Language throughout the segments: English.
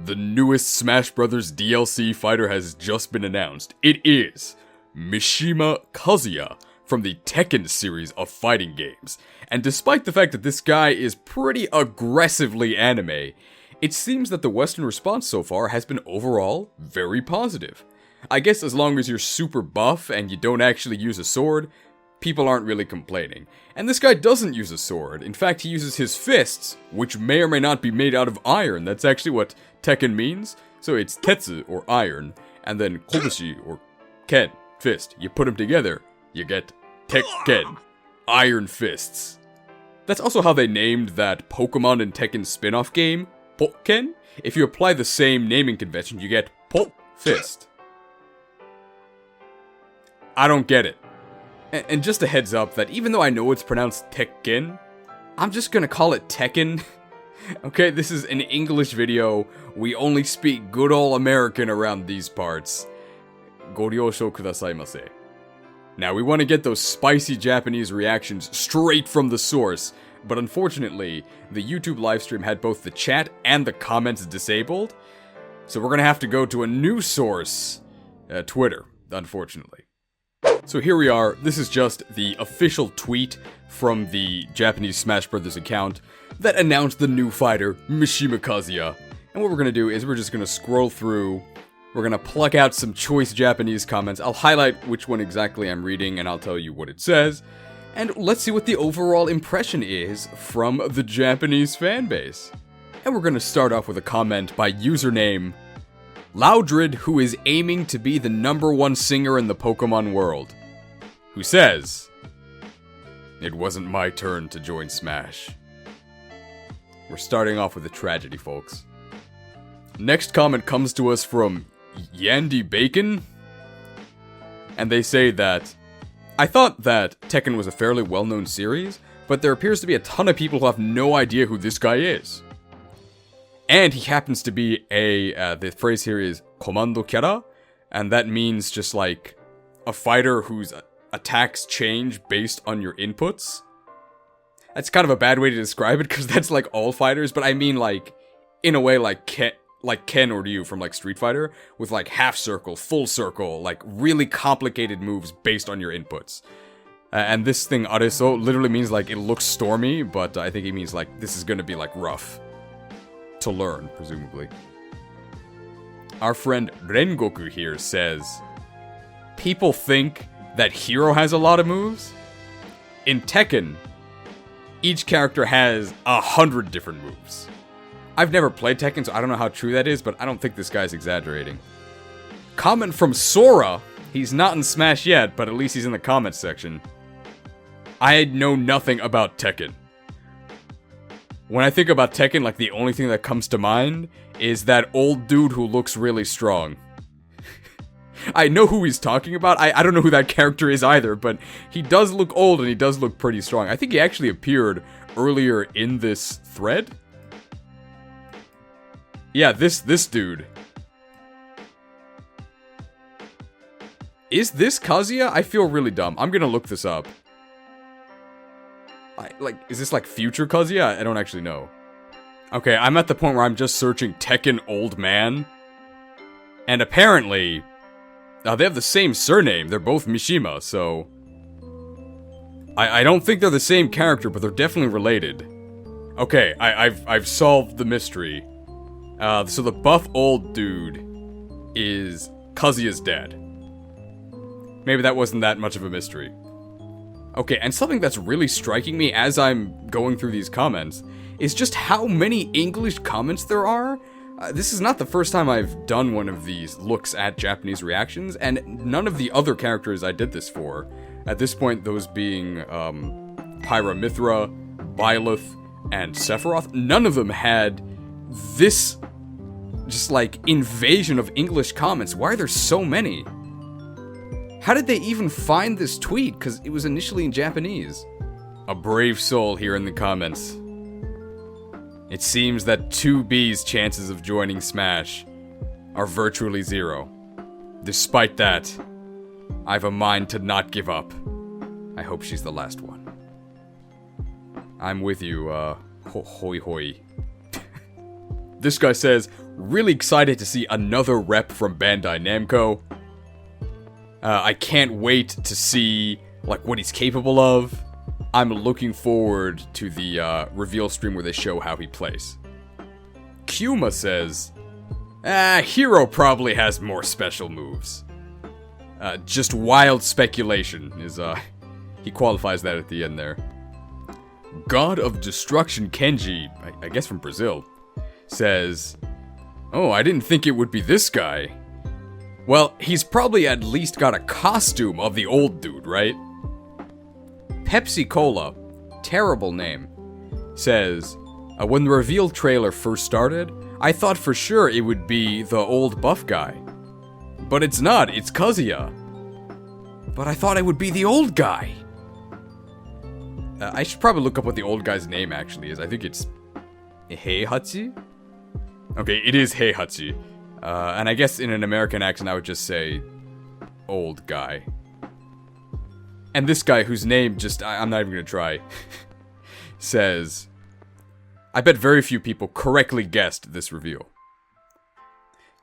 the newest Smash Bros. DLC fighter has just been announced. It is Mishima Kazuya from the Tekken series of fighting games. And despite the fact that this guy is pretty aggressively anime, it seems that the Western response so far has been overall very positive. I guess as long as you're super buff and you don't actually use a sword, people aren't really complaining. And this guy doesn't use a sword. In fact, he uses his fists, which may or may not be made out of iron. That's actually what Tekken means. So it's tetsu, or iron, and then kobushi, or ken, fist. You put them together, you get Tekken, iron fists. That's also how they named that Pokemon and Tekken spin-off game, Pokken. If you apply the same naming convention, you get Pop Fist. I don't get it. And just a heads up that even though I know it's pronounced Tekken, I'm just gonna call it Tekken. Okay, this is an English video. We only speak good ol' American around these parts. Goryōshō kudasaimasu. Now, we want to get those spicy Japanese reactions straight from the source, but unfortunately, the YouTube livestream had both the chat and the comments disabled, so we're gonna have to go to a new source, Twitter, unfortunately. So here we are. This is just the official tweet from the Japanese Smash Bros. Account that announced the new fighter, Mishima Kazuya. And what we're gonna do is we're just gonna scroll through. We're gonna pluck out some choice Japanese comments. I'll highlight which one exactly I'm reading and I'll tell you what it says. And let's see what the overall impression is from the Japanese fanbase. And we're gonna start off with a comment by username Loudred, who is aiming to be the #1 singer in the Pokemon world, who says, "It wasn't my turn to join Smash." We're starting off with a tragedy, folks. Next comment comes to us from Yandy Bacon, and they say that, "I thought that Tekken was a fairly well-known series, but there appears to be a ton of people who have no idea who this guy is. And he happens to be the phrase here is Commando Kyara, and that means just like a fighter whose attacks change based on your inputs. That's kind of a bad way to describe it, because that's like all fighters, but I mean like, in a way like Ken or Ryu from like Street Fighter, with like half circle, full circle, like really complicated moves based on your inputs. And this thing, Areso, literally means like it looks stormy, but I think it means like this is gonna be like rough to learn, presumably. Our friend Rengoku here says, "People think that Hero has a lot of moves? In Tekken, each character has 100 different moves." I've never played Tekken, so I don't know how true that is, but I don't think this guy's exaggerating. Comment from Sora. He's not in Smash yet, but at least he's in the comments section. "I know nothing about Tekken. When I think about Tekken, like, the only thing that comes to mind is that old dude who looks really strong." I know who he's talking about. I don't know who that character is either, but he does look old and he does look pretty strong. I think he actually appeared earlier in this thread. Yeah, this dude. Is this Kazuya? I feel really dumb. I'm gonna look this up. Is this like future Kazuya? I don't actually know. Okay, I'm at the point where I'm just searching Tekken old man. And apparently, they have the same surname. They're both Mishima, so I don't think they're the same character, but they're definitely related. Okay, I've solved the mystery. So the buff old dude is Kazuya's dad. Maybe that wasn't that much of a mystery. Okay, and something that's really striking me as I'm going through these comments is just how many English comments there are. This is not the first time I've done one of these looks at Japanese reactions, and none of the other characters I did this for, at this point those being Pyra/Mythra, Byleth, and Sephiroth, none of them had this just like invasion of English comments. Why are there so many? How did they even find this tweet? Because it was initially in Japanese. A brave soul here in the comments. It seems that 2B's chances of joining Smash are virtually 0. Despite that, I have a mind to not give up. I hope she's the last one. I'm with you, hoi hoi. This guy says, Really excited to see another rep from Bandai Namco. I can't wait to see like what he's capable of. I'm looking forward to the reveal stream where they show how he plays. Kuma says, Hero probably has more special moves. Just wild speculation is, he qualifies that at the end there. God of Destruction Kenji, I guess from Brazil, says, oh, I didn't think it would be this guy. Well, he's probably at least got a costume of the old dude, right? Pepsi Cola, terrible name, says, when the reveal trailer first started, I thought for sure it would be the old buff guy. But it's not, it's Kazuya. But I thought it would be the old guy. I should probably look up what the old guy's name actually is. I think it's Heihachi? Okay, it is Heihachi. And I guess in an American accent I would just say old guy. And this guy whose name just, I'm not even gonna try, says, I bet very few people correctly guessed this reveal.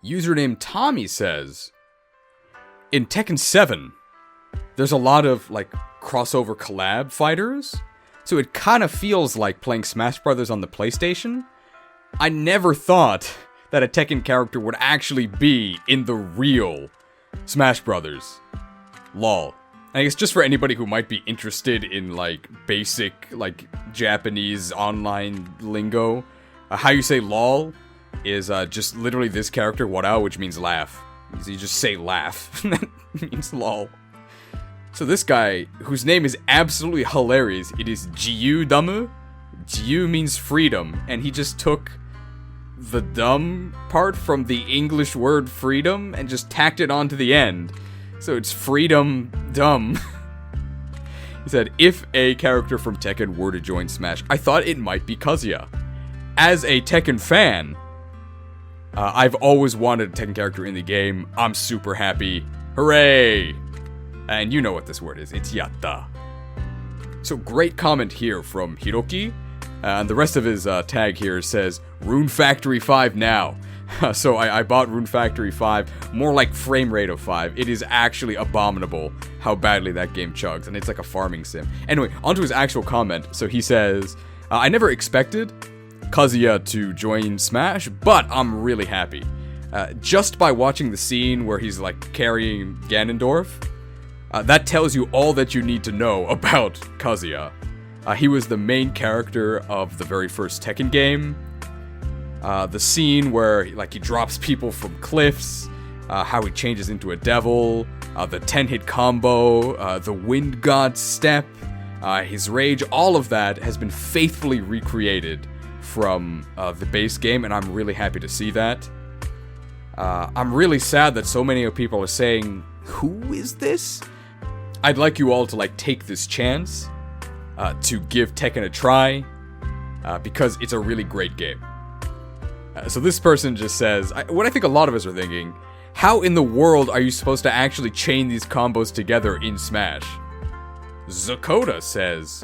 Username Tommy says, in Tekken 7, there's a lot of, like, crossover collab fighters, so it kind of feels like playing Smash Brothers on the PlayStation. I never thought that a Tekken character would actually be in the real Smash Brothers. Lol. And I guess just for anybody who might be interested in, like, basic, like, Japanese online lingo, how you say lol is just literally this character, warao, which means laugh. So you just say laugh, and that means lol. So this guy, whose name is absolutely hilarious, it is Jiyu Damu. Jiyu means freedom, and he just took the dumb part from the English word freedom and just tacked it on to the end. So it's freedom dumb. He said, if a character from Tekken were to join Smash, I thought it might be Kazuya. As a Tekken fan, I've always wanted a Tekken character in the game. I'm super happy. Hooray! And you know what this word is. It's yatta. So great comment here from Hiroki. And the rest of his tag here says, Rune Factory 5 now. So I bought Rune Factory 5, more like frame rate of 5. It is actually abominable how badly that game chugs, and it's like a farming sim. Anyway, onto his actual comment. So he says, I never expected Kazuya to join Smash, but I'm really happy. Just by watching the scene where he's like carrying Ganondorf, that tells you all that you need to know about Kazuya. He was the main character of the very first Tekken game. The scene where like he drops people from cliffs, how he changes into a devil, the 10-hit combo, the Wind God step, his rage, all of that has been faithfully recreated from the base game, and I'm really happy to see that. I'm really sad that so many people are saying, who is this? I'd like you all to like take this chance to give Tekken a try, because it's a really great game. So this person just says, what I think a lot of us are thinking, how in the world are you supposed to actually chain these combos together in Smash? Zakota says,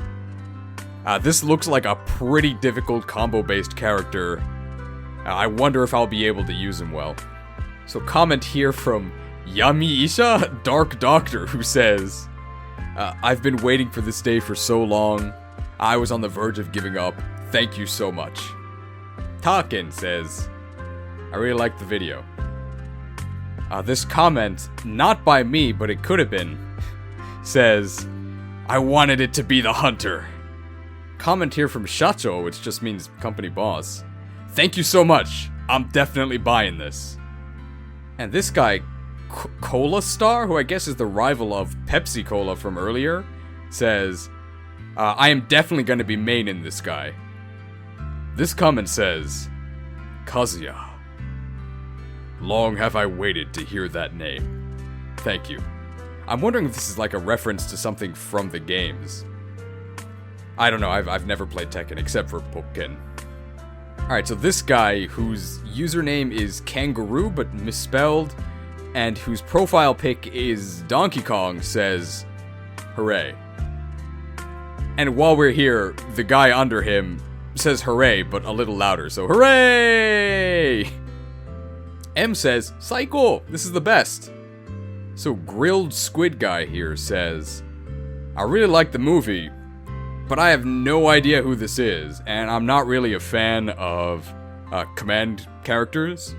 this looks like a pretty difficult combo-based character. I wonder if I'll be able to use him well. So comment here from Yami Isha, Dark Doctor, who says, I've been waiting for this day for so long. I was on the verge of giving up. Thank you so much. Tekken says, I really liked the video. This comment, not by me, but it could have been, says, I wanted it to be the hunter. Comment here from Shacho, which just means company boss. Thank you so much. I'm definitely buying this. And this guy, Cola Star, who I guess is the rival of Pepsi Cola from earlier, says, I am definitely going to be maining this guy. This comment says, Kazuya. Long have I waited to hear that name. Thank you. I'm wondering if this is like a reference to something from the games. I don't know, I've never played Tekken except for Pokken. Alright, so this guy, whose username is Kangaroo but misspelled, and whose profile pic is Donkey Kong, says, hooray. And while we're here, the guy under him says hooray, but a little louder, so hooray! M says, Psycho! This is the best! So Grilled Squid Guy here says, I really like the movie, but I have no idea who this is, and I'm not really a fan of command characters,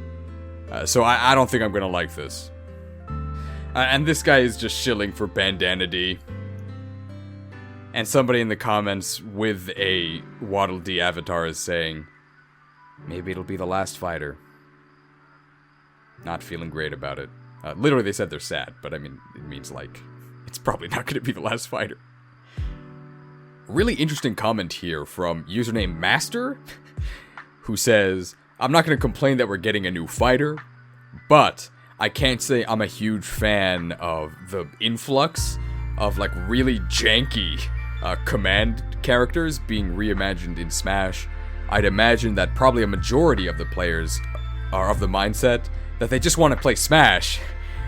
so I don't think I'm gonna like this. And this guy is just shilling for Bandana D. And somebody in the comments with a Waddle Dee avatar is saying, maybe it'll be the last fighter. Not feeling great about it. Literally they said they're sad, but I mean, it means like, it's probably not gonna be the last fighter. Really interesting comment here from username Master, who says, I'm not gonna complain that we're getting a new fighter, but I can't say I'm a huge fan of the influx of like really janky command characters being reimagined in Smash. I'd imagine that probably a majority of the players are of the mindset that they just want to play Smash.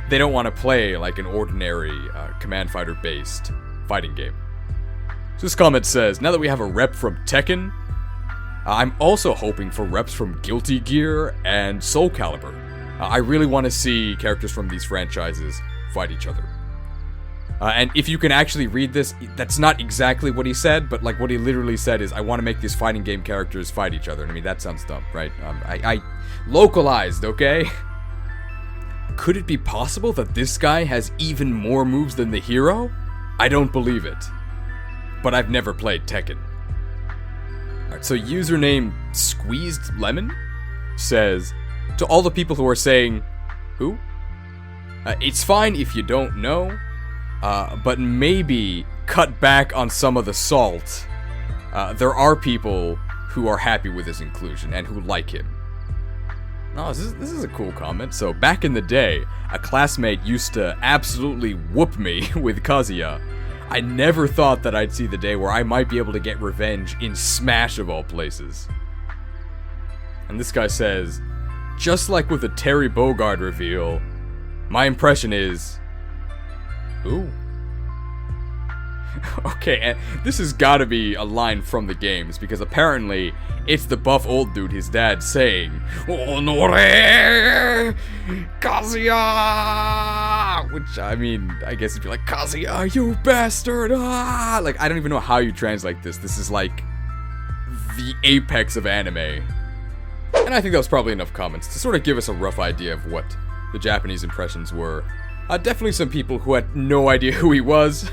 They don't want to play like an ordinary command fighter based fighting game. So this comment says, now that we have a rep from Tekken, I'm also hoping for reps from Guilty Gear and Soul Calibur. I really want to see characters from these franchises fight each other. And if you can actually read this, that's not exactly what he said, but like what he literally said is, I want to make these fighting game characters fight each other. And I mean, that sounds dumb, right? I localized, okay? Could it be possible that this guy has even more moves than the hero? I don't believe it. But I've never played Tekken. Alright, so username Squeezed Lemon says, to all the people who are saying, who? It's fine if you don't know, but maybe cut back on some of the salt. There are people who are happy with his inclusion and who like him. Oh, this is a cool comment. So back in the day, a classmate used to absolutely whoop me with Kazuya. I never thought that I'd see the day where I might be able to get revenge in Smash of all places. And this guy says, just like with the Terry Bogard reveal, my impression is, ooh. Okay, and this has gotta be a line from the games, because apparently it's the buff old dude, his dad, saying, Honore Kazuya! Which, I mean, I guess it'd be like, Kazuya, you bastard! Ah! Like, I don't even know how you translate this. This is like the apex of anime. And I think that was probably enough comments to sort of give us a rough idea of what the Japanese impressions were. Definitely some people who had no idea who he was,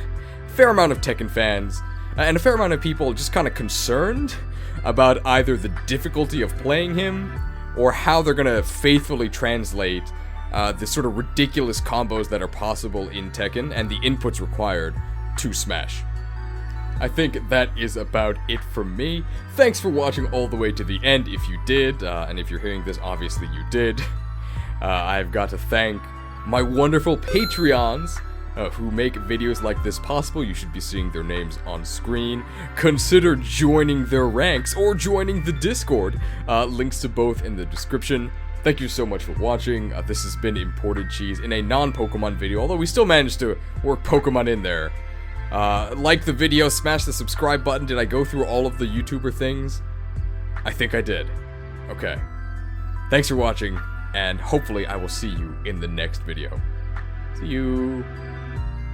fair amount of Tekken fans, and a fair amount of people just kind of concerned about either the difficulty of playing him, or how they're gonna faithfully translate the sort of ridiculous combos that are possible in Tekken, and the inputs required to Smash. I think that is about it from me. Thanks for watching all the way to the end if you did, and if you're hearing this, obviously you did. I've got to thank my wonderful Patreons who make videos like this possible. You should be seeing their names on screen. Consider joining their ranks or joining the Discord. Links to both in the description. Thank you so much for watching. This has been Imported Cheese in a non-Pokemon video, although we still managed to work Pokemon in there. Like the video, smash the subscribe button. Did I go through all of the YouTuber things? I think I did. Okay. Thanks for watching, and hopefully I will see you in the next video. See you.